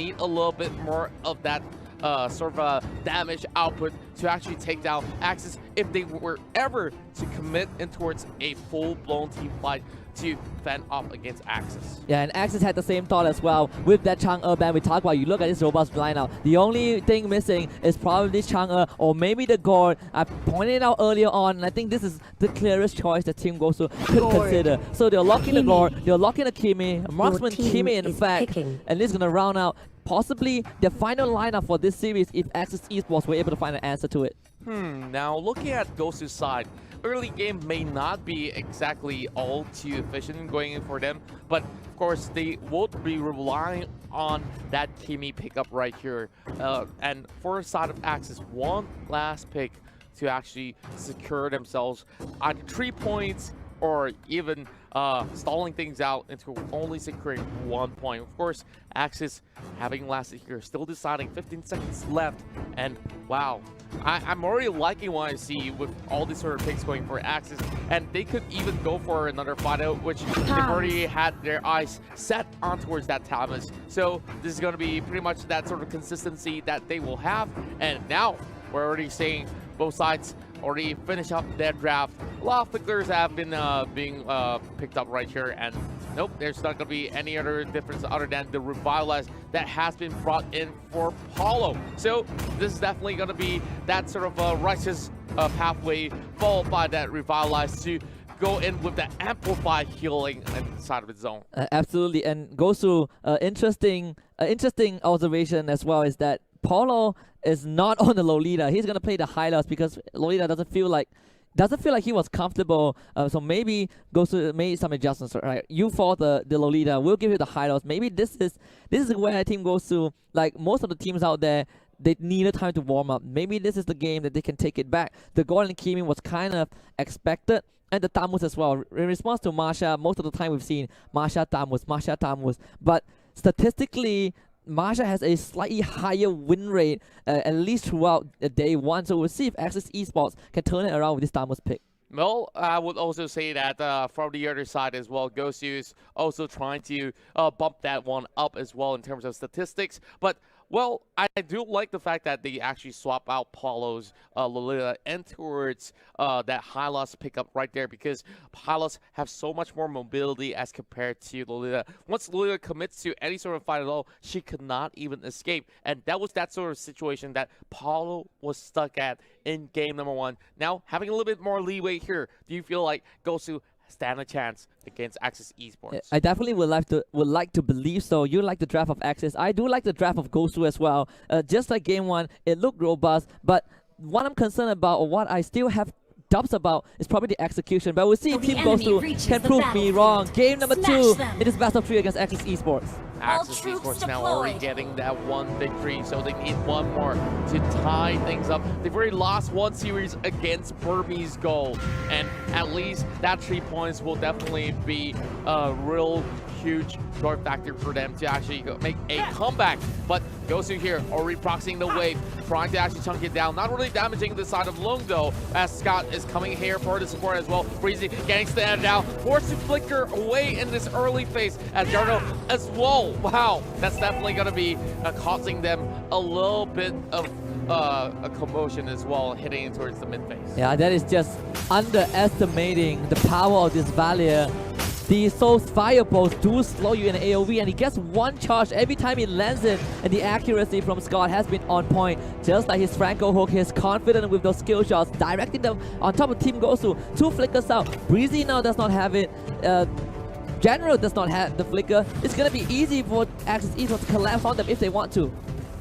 need a little bit more of that sort of damage output to actually take down Axis if they were ever to commit in towards a full-blown team fight to fend off against Axis. Yeah, and Axis had the same thought as well with that Chang'e ban we talked about. You look at this robust lineup, the only thing missing is probably Chang'e or maybe the Gord. I pointed it out earlier on, and I think this is the clearest choice that Team GOSU could consider. So they're locking the Gord, they're locking the Kimi, Marksman Kimi in fact, and this is going to round out possibly the final lineup for this series if Axis Esports were able to find an answer to it. Now looking at GOSU's side, early game may not be exactly all too efficient going in for them, but of course they won't be relying on that Kimi pickup right here. And for the side of Axis, one last pick to actually secure themselves either 3 points or even stalling things out into only securing 1 point. Of course, Axis having lasted here, still deciding 15 seconds left, and wow, I'm already liking what I see with all these sort of picks going for Axis, and they could even go for another fight out, which they've already had their eyes set on towards that Thomas. So this is going to be pretty much that sort of consistency that they will have, and now we're already seeing both sides already finish up their draft. A lot of flickers have been being picked up right here, and nope, there's not going to be any other difference other than the Revitalize that has been brought in for Paulo. So this is definitely going to be that sort of righteous pathway, followed by that Revitalize to go in with that amplified healing inside of its zone. Absolutely, and GOSU, interesting observation as well is that Paulo is not on the Lolita. He's gonna play the Hylos because Lolita doesn't feel like he was comfortable. So maybe GOSU made some adjustments. Right, you for the Lolita. We'll give you the Hylos. Maybe this is where Team GOSU, like most of the teams out there, they needed time to warm up. Maybe this is the game that they can take it back. The Golden Kimi was kind of expected. And the Tamus as well. In response to Masha, most of the time we've seen Masha Tamus. But statistically, Masha has a slightly higher win rate, at least throughout day one. So we'll see if Axis Esports can turn it around with this Tamus pick. Well, I would also say that from the other side as well, GOSU is also trying to bump that one up as well in terms of statistics. But well, I do like the fact that they actually swap out Paulo's Lolita and towards that Hylos pickup right there, because Hylos have so much more mobility as compared to Lolita. Once Lolita commits to any sort of fight at all, she could not even escape. And that was that sort of situation that Paulo was stuck at in game number one. Now, having a little bit more leeway here, do you feel like GOSU stand a chance against Axis Esports? I definitely would like to believe so. You like the draft of Axis. I do like the draft of GOSU as well. Just like game one, it looked robust, but what I'm concerned about, or what I still have doubts about, is probably the execution. But we'll see if Team GOSU can prove me wrong. Game number 2, it is best of 3 against Axis Esports. Axis Esports now already getting that one victory, so they need one more to tie things up. They've already lost one series against Burmese Gold, and at least that 3 points will definitely be a real huge joy factor for them to actually make a comeback. But GOSU here already proxying the wave, trying to actually chunk it down, not really damaging the side of Lung though, as Scott is coming here for the support as well. Breezy getting standed down, forced to flicker away in this early phase as Jarno as well. Wow, that's definitely going to be causing them a little bit of a commotion as well, hitting towards the mid phase. Yeah, that is just underestimating the power of this Valier. The Soul's fireballs do slow you in AoE, and he gets one charge every time he lands it, and the accuracy from Scott has been on point. Just like his Franco hook, he's confident with those skill shots, directing them on top of Team GOSU. 2 flickers out. Breezy now does not have it. General does not have the flicker. It's going to be easy for Axis Esports to collapse on them if they want to.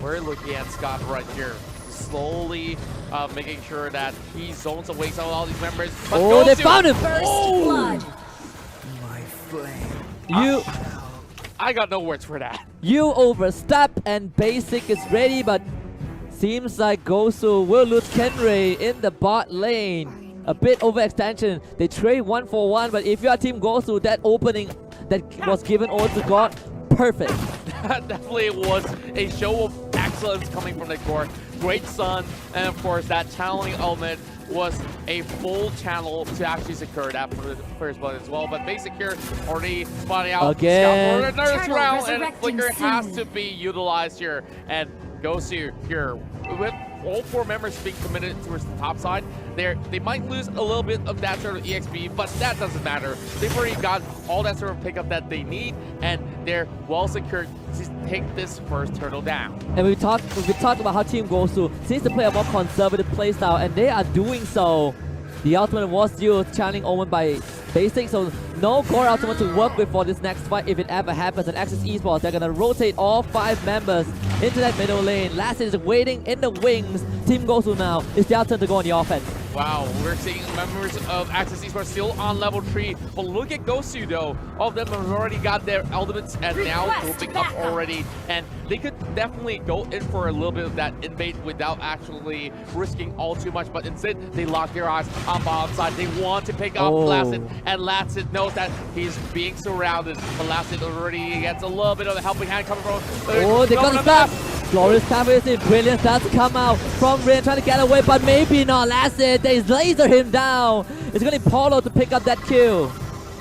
We're looking at Scott right here, slowly making sure that he zones away some of all these members. But oh, they found him! First blood. My flame. I got no words for that. You overstep, and Basic is ready, but seems like GOSU will lose Kenray in the bot lane. A bit overextension. They trade 1 for 1, but if you are Team GOSU, that opening that was given over to God, perfect. That definitely was a show of excellence coming from the core. Great stun, and of course that channeling element was a full channel to actually secure that for the first blood as well. But Basic here already spotting out again. Scout for another round, and Flicker has to be utilized here. And GOSU here with all 4 members being committed towards the top side. They might lose a little bit of that sort of EXP, but that doesn't matter. They've already got all that sort of pickup that they need, and they're well secured to take this first turtle down. And we talked about how Team GOSU seems to play a more conservative playstyle, and they are doing so. The ultimate was due channeling Omen by Basic, so no core ultimate to work with for this next fight if it ever happens. And Axis Esports, they're gonna rotate all 5 members into that middle lane. Last is waiting in the wings. Team GOSU now, it's their turn to go on the offense. Wow, we're seeing members of Axis Esports still on level 3, but look at GOSU though. All of them have already got their ultimates and now grouping up already, and they could definitely go in for a little bit of that invade without actually risking all too much, but instead they lock their eyes on bottom side. They want to pick up Lacid, and Lacid knows that he's being surrounded, but Lacid already gets a little bit of a helping hand coming from they got the stop! Glorious Pathway is brilliant, starts to come out from Rain, trying to get away, but maybe not. Lacid, they laser him down. It's going to be Paulo to pick up that kill.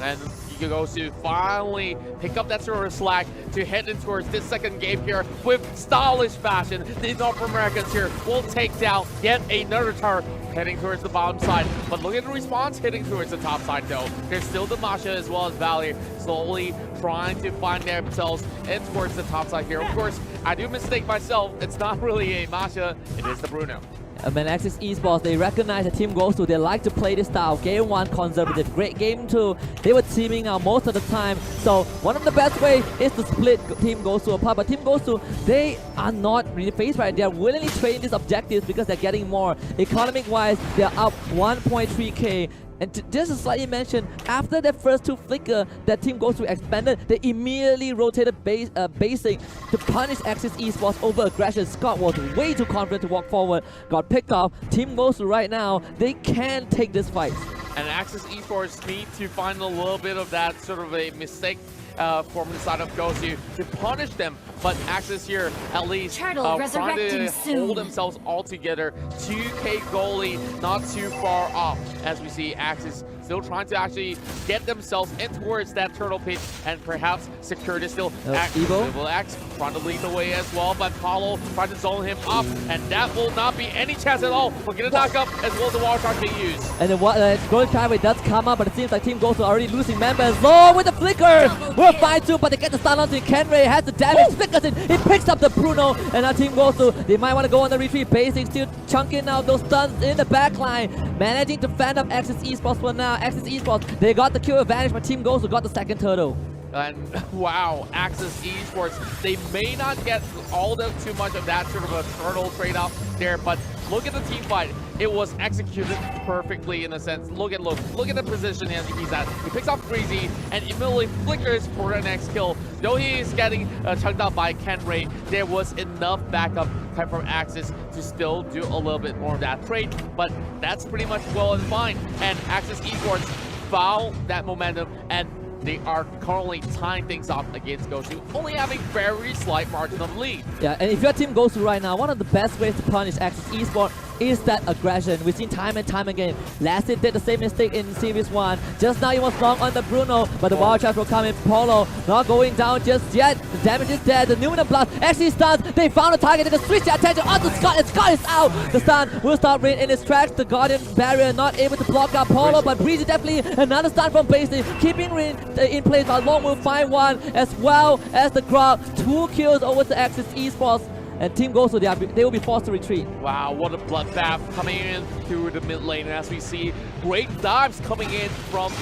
And GOSU finally pick up that sort of slack to head in towards this second game here with stylish fashion. The North Americans here will take down yet another turret heading towards the bottom side. But look at the response heading towards the top side though. There's still Damasha as well as Valley slowly trying to find themselves in towards the top side here. Of course, I do mistake myself. It's not really a Masha, it is the Bruno. And Axis Esports, they recognize that Team GOSU, they like to play this style. Game 1, conservative. Great game 2, they were teaming out most of the time. So one of the best ways is to split Team GOSU apart. But Team GOSU, they are not really phased by it. They are willingly trading these objectives because they're getting more. Economic-wise, they're up 1.3k. And just to slightly mention, after their first 2 flicker that Team GOSU expanded, they immediately rotated Basic to punish Axis Esports over aggression. Scott was way too confident to walk forward, got picked off. Team GOSU right now, they can take this fight. And Axis Esports need to find a little bit of that sort of a mistake from the side of GOSU to punish them, but Axis here at least trying to hold themselves all together. 2k goalie not too far off, as we see Axis still trying to actually get themselves in towards that turtle pit and perhaps secure this still. Evil X trying to lead the way as well, but Paulo trying to zone him up, and that will not be any chance at all. We're gonna knock up as well as the wall charge being used. And the Golden Skyway does come up, but it seems like Team GOSU are already losing members. Low with the flicker! We're fine too, but they get the stun onto Kenray, has the damage, flickers in, he picks up the Bruno, and now Team GOSU, they might want to go on the retreat. Basic still chunking out those stuns in the backline, managing to fend up Axis Esports for now. Axis Esports, they got the kill advantage, but Team GOSU got the second turtle. And wow, Axis Esports, they may not get all too much of that sort of a turtle trade-off there, but look at the team fight. It was executed perfectly in a sense. Look at the position he's at. He picks off Greasy and immediately flickers for the next kill. Though he is getting chunked out by Kenray, there was enough backup time from Axis to still do a little bit more of that trade, but that's pretty much well and fine. And Axis Esports found that momentum, and they are currently tying things up against GOSU, only having very slight margin of lead. Yeah, and if you're Team GOSU right now, one of the best ways to punish Axis Esports is that aggression. We've seen time and time again. Last did the same mistake in Series 1. Just now he was long on the Bruno, but the wild charge will come in. Polo not going down just yet. The damage is there. The Numinum Blast actually stuns. They found a target. They switch their attention onto Scott, and Scott is out. The stun will stop Rain in his tracks. The Guardian Barrier not able to block out Polo, but Breezy definitely another stun from Basic, keeping Rain in place, but Long will find one as well as the Grub. 2 kills over to Axis Esports. And Team GOSU, they will be forced to retreat. Wow, what a bloodbath coming in through the mid lane. And as we see, great dives coming in from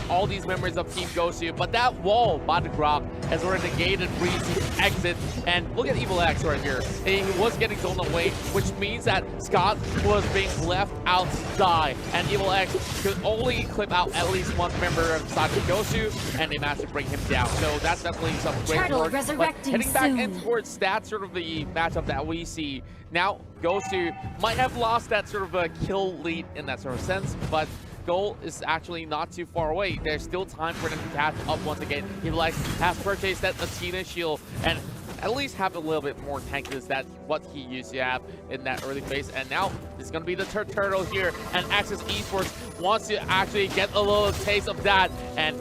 all these members of Team GOSU. But that wall by the Grok has already negated Breezy's exit. And look at Evil X right here. He was getting zoned away, which means that Scott was being left out to die. And Evil X could only clip out at least one member of the side of GOSU, and they managed to bring him down. So that's definitely some great work. But heading back in towards that sort of the matchup that we see now, GOSU might have lost that sort of a kill lead in that sort of sense, but goal is actually not too far away. There's still time for them to catch up once again. He has purchased that Athena shield, and at least have a little bit more tankiness than what he used to have in that early phase. And now this is going to be the turtle here, and Axis Esports wants to actually get a little taste of that. And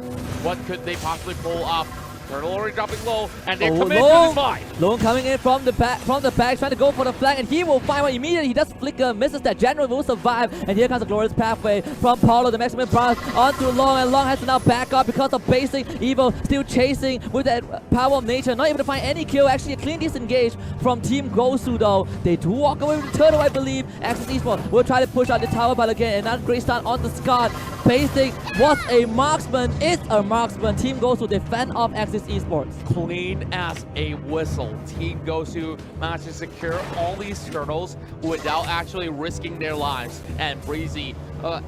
what could they possibly pull off? Turtle already dropping low, and they're committed to this fight. Lone coming in from the back, trying to go for the flank, and he will find one immediately. He does flicker, misses that. General will survive, and here comes a glorious pathway from Paulo, the maximum bronze, onto Long, and Long has to now back up because of basic. Evo still chasing with that power of nature, not able to find any kill. Actually, a clean disengage from Team GOSU though. They do walk away with the turtle, I believe. Axis Esports will try to push out the tower, but again, another great start on the Scott. Basic was a marksman, is a marksman. Team GOSU defend off Axis Esports. Clean as a whistle. Team GOSU managed to secure all these turtles without actually risking their lives. And Breezy,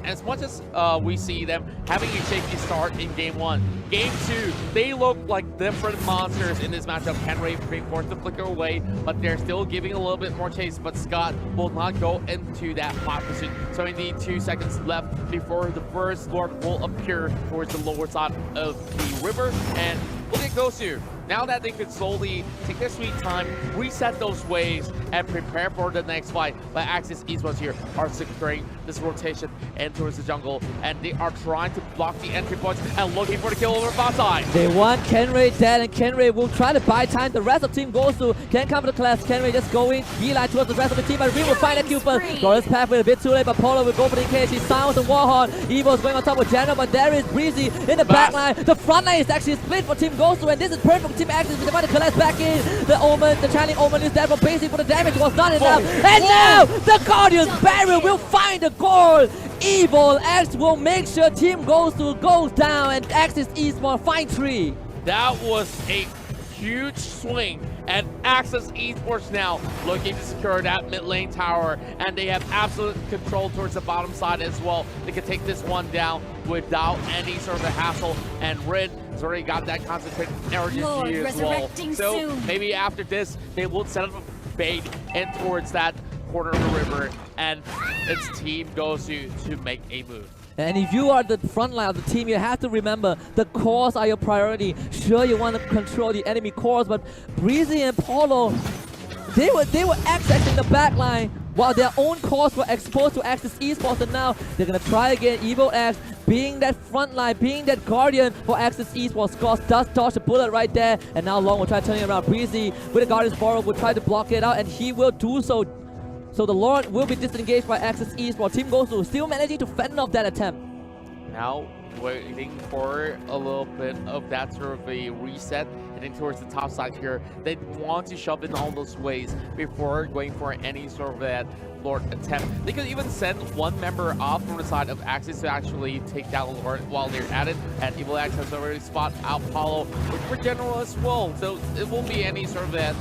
as much as we see them having a shaky start in Game 1, Game 2, they look like different monsters in this matchup. Kenray being forced to flicker away, but they're still giving a little bit more chase. But Scott will not go into that hot pursuit. So we need 2 seconds left before the first Lord will appear towards the lower side of the river. And look at GOSU. Now that they could slowly take their sweet time, reset those waves, and prepare for the next fight. But Axis Esports here are securing this rotation and towards the jungle, and they are trying to block the entry points and looking for the kill over bot side. They want Kenray dead, and Kenray will try to buy time. The rest of Team GOSU can come to the class. Kenray just going beeline towards the rest of the team, but we will find a kill first. Glorious pathway a bit too late, but Polo will go for the engage. He sounds the Warhorn. Evo's going on top with General, but there is Breezy in the back line. The front line is actually split for Team GOSU, and this is perfect for Team Axis. They want to collect back in. The Omen, the Channeling Omen is there for basic, but the damage was not enough. And now the Guardian's barrier will find the goal. Evil X will make sure Team GOSU goes down, and Axis Esports find 3. That was a huge swing, and Axis Esports now looking to secure that mid lane tower, and they have absolute control towards the bottom side as well. They can take this one down without any sort of hassle, and Rin has already got that concentrated energy as well. So maybe after this, they will set up a bait in towards that corner of the river, and it's Team GOSU to make a move. And if you are the front line of the team, you have to remember the cores are your priority. Sure, you want to control the enemy cores, but Breezy and Paulo, they were accessing the back line while their own cores were exposed to Axis Esports, and now they're gonna try again. Evo X being that front line, being that guardian for Axis Esports. Scott does dodge a bullet right there, and now Long will try turning around. Breezy with the Guardian's Borrow will try to block it out, and he will do so. So the Lord will be disengaged by Axis Esports. Team GOSU still managing to fend off that attempt. Now waiting for a little bit of that sort of a reset, heading towards the top side here. They want to shove in all those ways before going for any sort of that Lord attempt. They could even send one member off from the side of Axis to actually take down Lord while they're at it. And Evil X has already spot out Paulo for General as well. So it won't be any sort of that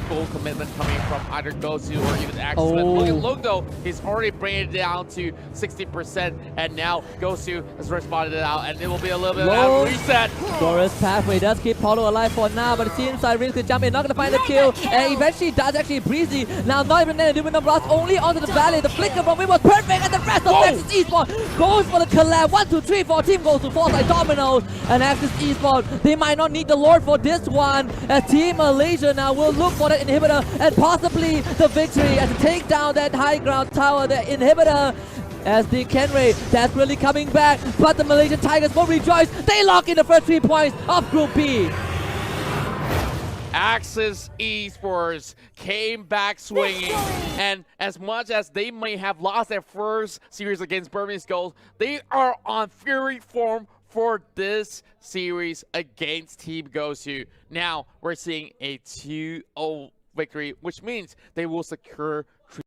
full commitment coming from either GOSU or even Axis. But look at Logo, he's already bringing it down to 60%, and now GOSU has responded it out, and it will be a little bit of a reset. Glorious pathway does keep Paulo alive for now, but it seems like Rin could jump in, not gonna find the kill, and eventually does actually Breezy. Now not even then, doing the blast only onto the valley. The flicker from him was perfect, and the rest of Axis Esports goes for the collab. 1, 2, 3, 4. Team GOSU falls like dominoes, and Axis Esports, they might not need the Lord for this one, as Team Malaysia now will look for the inhibitor and possibly the victory as to take down that high ground tower, the inhibitor, as the Kenray desperately coming back, but the Malaysian Tigers will rejoice. They lock in the first 3 points of Group B. Axis Esports came back swinging, and as much as they may have lost their first series against Burmese Gold, they are on fury form for this series against Team GOSU. Now we're seeing a 2-0 victory, which means they will secure